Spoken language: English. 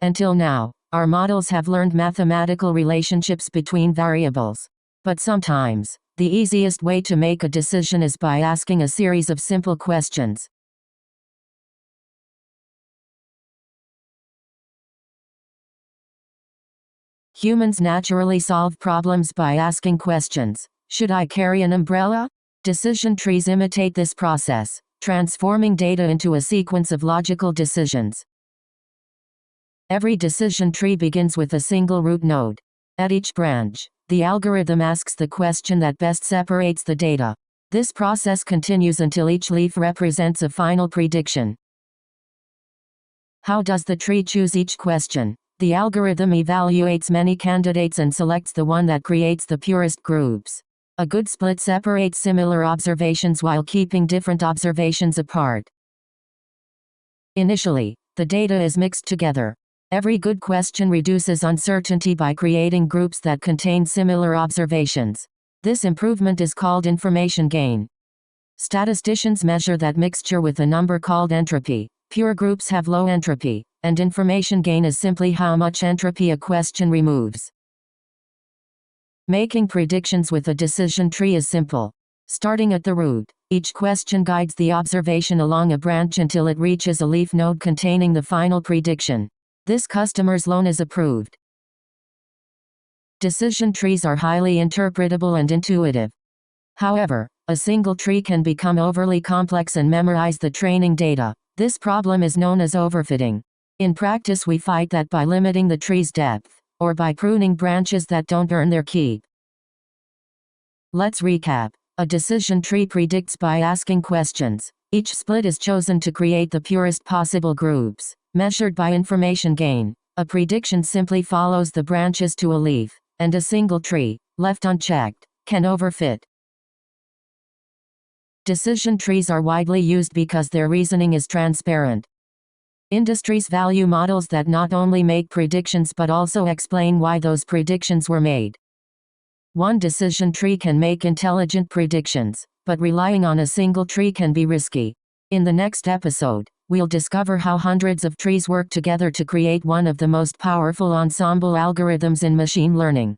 Until now, our models have learned mathematical relationships between variables. But sometimes, the easiest way to make a decision is by asking a series of simple questions. Humans naturally solve problems by asking questions. Should I carry an umbrella? Decision trees imitate this process, transforming data into a sequence of logical decisions. Every decision tree begins with a single root node. At each branch, the algorithm asks the question that best separates the data. This process continues until each leaf represents a final prediction. How does the tree choose each question? The algorithm evaluates many candidates and selects the one that creates the purest groups. A good split separates similar observations while keeping different observations apart. Initially, the data is mixed together. Every good question reduces uncertainty by creating groups that contain similar observations. This improvement is called information gain. Statisticians measure that mixture with a number called entropy. Pure groups have low entropy, and information gain is simply how much entropy a question removes. Making predictions with a decision tree is simple. Starting at the root, each question guides the observation along a branch until it reaches a leaf node containing the final prediction. This customer's loan is approved. Decision trees are highly interpretable and intuitive. However, a single tree can become overly complex and memorize the training data. This problem is known as overfitting. In practice, we fight that by limiting the tree's depth, or by pruning branches that don't earn their keep. Let's recap. A decision tree predicts by asking questions. Each split is chosen to create the purest possible groups, measured by information gain. A prediction simply follows the branches to a leaf, and a single tree, left unchecked, can overfit. Decision trees are widely used because their reasoning is transparent. Industries value models that not only make predictions but also explain why those predictions were made. One decision tree can make intelligent predictions, but relying on a single tree can be risky. In the next episode, we'll discover how hundreds of trees work together to create one of the most powerful ensemble algorithms in machine learning.